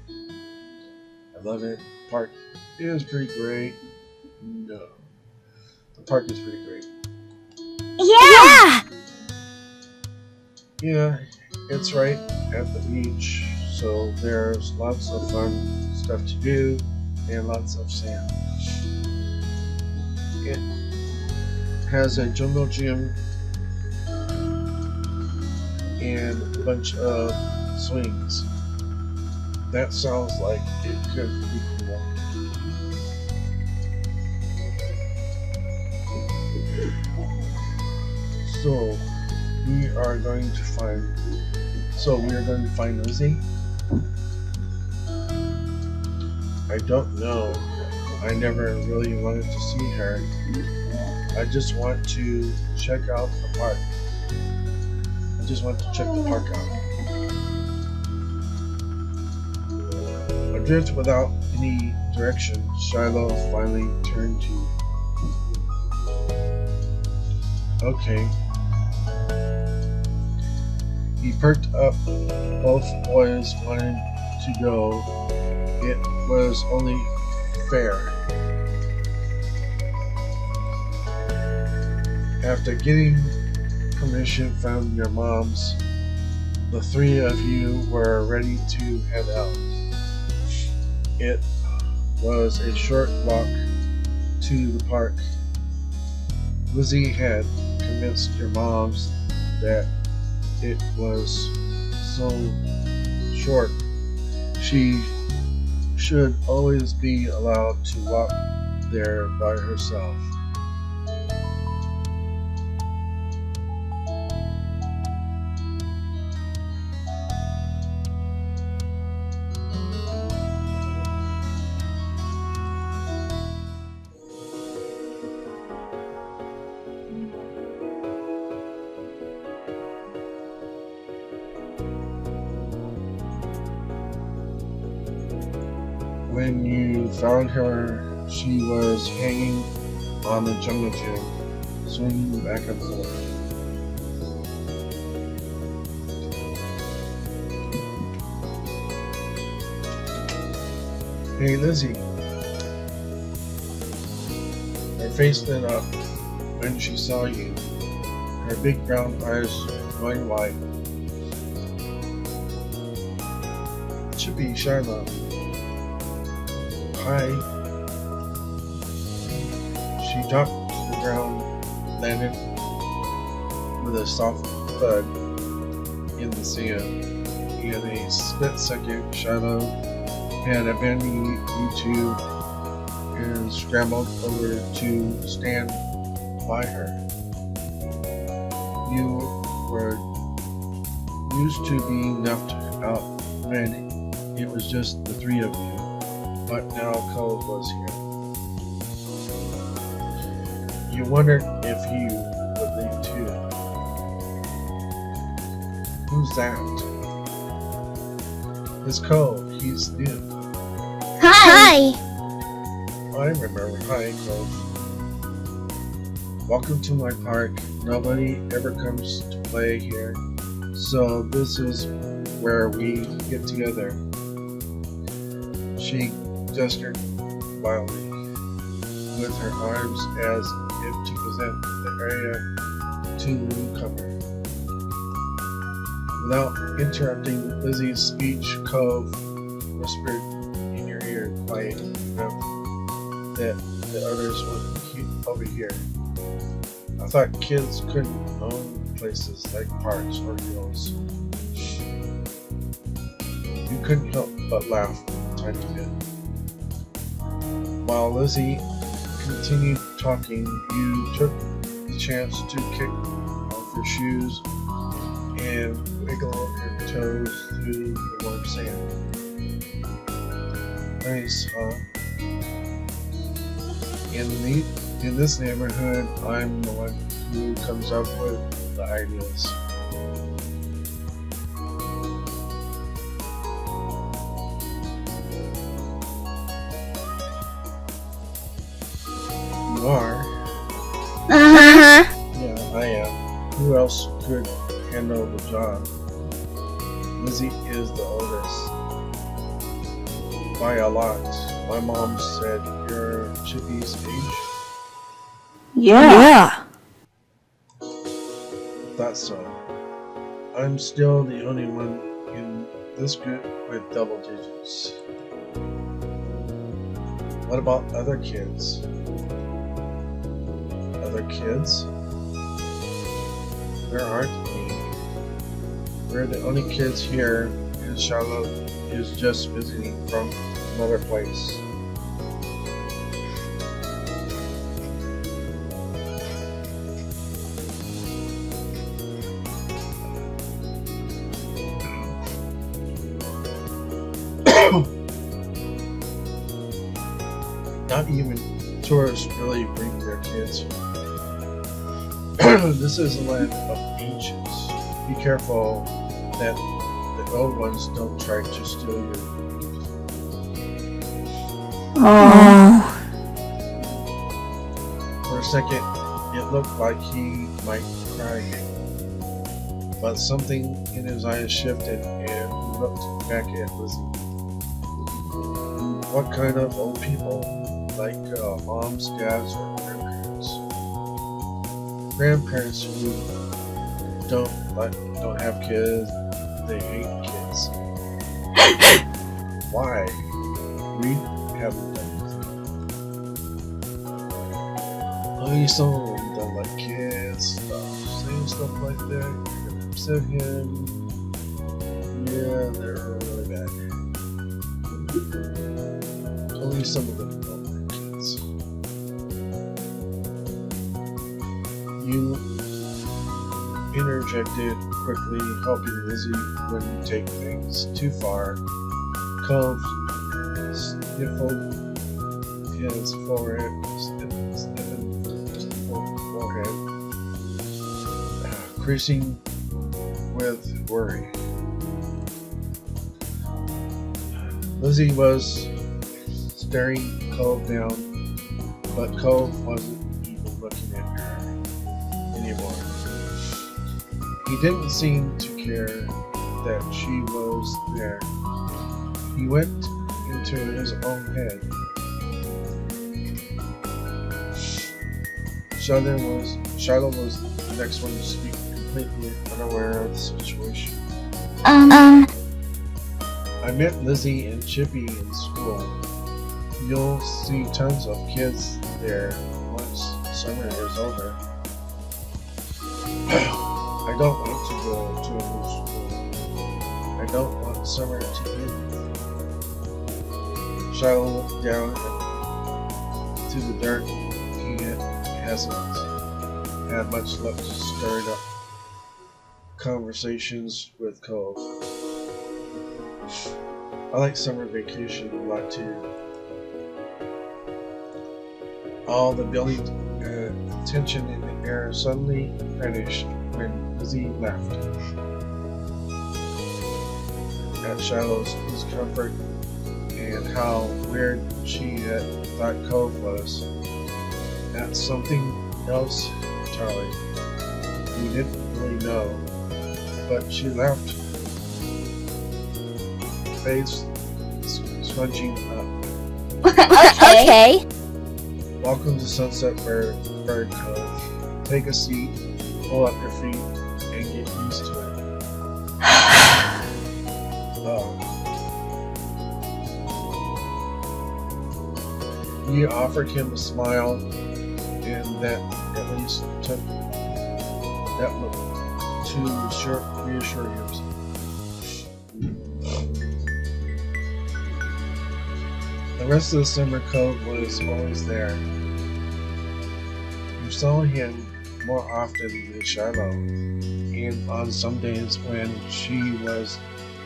I love it. Park is pretty great. No. The park is pretty great. Yeah! Yeah, it's right at the beach, so there's lots of fun stuff to do and lots of sand. It has a jungle gym and a bunch of swings. That sounds like it could be cool. So we are going to find Lizzie? I don't know. I never really wanted to see her. I just want to check out the park. I just want to check the park out. Adrift without any direction, Shiloh finally turned to you. Okay. He perked up. Both boys wanted to go. It was only fair. After getting permission from your moms, the three of you were ready to head out. It was a short walk to the park. Lizzie had convinced your moms that it was so short. She should always be allowed to walk there by herself. When you found her, she was hanging on the jungle gym, swinging back and forth. Hey Lizzie. Her face lit up when she saw you, her big brown eyes going wide. Chippy Shiloh. Hi. She dropped to the ground, landed with a soft thud in the sand. In a split second, Shiloh had abandoned you two and scrambled over to stand by her. You were used to being left out when it was just the three of you, but now Cole was here. You wondered if he would leave too. Who's that? It's Cole. He's new. Hi. I remember. Hi, Cole. Welcome to my park. Nobody ever comes to play here, so this is where we get together. She gestured wildly with her arms as if to present the area to the newcomer. Without interrupting Lizzie's speech, Cove whispered in your ear quiet enough that the others would keep over here. I thought kids couldn't own places like parks or hills. You couldn't help but laugh a tiny bit. While Lizzie continued talking, you took the chance to kick off your shoes and wiggle your toes through the warm sand. Nice, huh? In this neighborhood, I'm the one who comes up with the ideas. You are? Uh-huh. Yeah, I am. Who else could handle the job? Lizzie is the oldest. By a lot. My mom said you're Chippy's age. Yeah. Thought so. I'm still the only one in this group with double digits. What about other kids? Other kids? There aren't any. We're the only kids here, and Charlotte is just visiting from another place. Not even tourists really bring their kids here. This is a land of ancients. Be careful that the old ones don't try to steal your youth. Oh. For a second, it looked like he might cry, but something in his eyes shifted and he looked back at Lizzie. What kind of old people? Like moms, dads, or grandparents? Grandparents who don't have kids, they hate kids. Why? We haven't done anything. Only some of them don't like kids, saying stuff like that. You're gonna upset him. Yeah, they're really bad. Only some of them don't like kids. You interjected quickly, helping Lizzie when you take things too far. Cove sniffled his forehead, creasing with worry. Lizzie was staring Cove down, but Cove wasn't even looking at her anymore. He didn't seem to care that she was there. He went into his own head. Shiloh was the next one to speak, completely unaware of the situation. I met Lizzie and Chippy in school. You'll see tons of kids there once summer is over. I don't want to go to a new school. I don't want summer to end. Shiloh looked down to the dirt. He hasn't had much luck stirring up conversations with Cove. I like summer vacation a lot too. All the building tension in the air suddenly vanished when Lizzie laughed at Shiloh's discomfort and how weird she had thought Cove was. That's something else, Charlie. We didn't really know, but she laughed, face scrunching up. Okay. Welcome to Sunset Bird Cove. Take a seat, pull up your feet, and get used to it. We offered him a smile, and that at least took that look to reassure him. The rest of the summer, Cove was always there. You saw him more often than Shiloh, and on some days when she was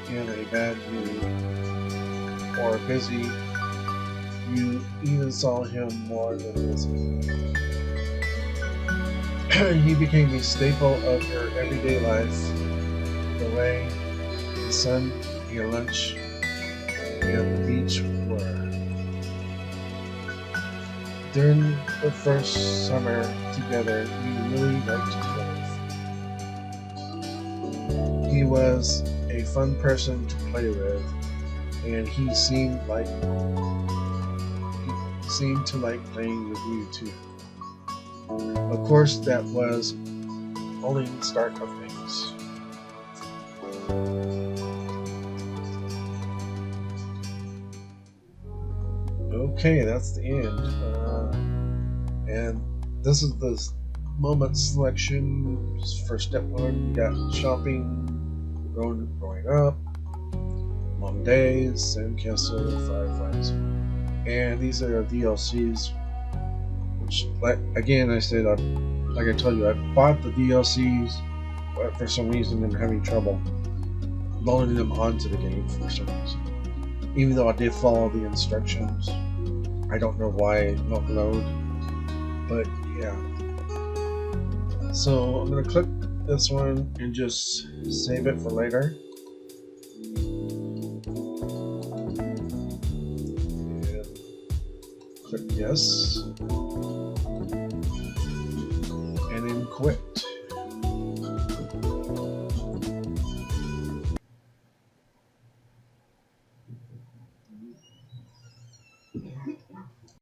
in a bad mood or busy, you even saw him more than Lizzie. He became a staple of her everyday life, the way the sun and lunch and the beach were. During the first summer together, we really liked Cove. He was a fun person to play with, and he seemed to like playing with you too. Of course, that was only the start of things. Okay, that's the end. And this is the moment selection for step 1. We got shopping, growing up, long days, Sandcastle, Fireflies. And these are DLCs, which, like I told you, I bought the DLCs, but for some reason I'm having trouble loading them onto the game for some reason. Even though I did follow the instructions, I don't know why it won't load, but yeah. So I'm going to click this one and just save it for later. Click yes, and then quit.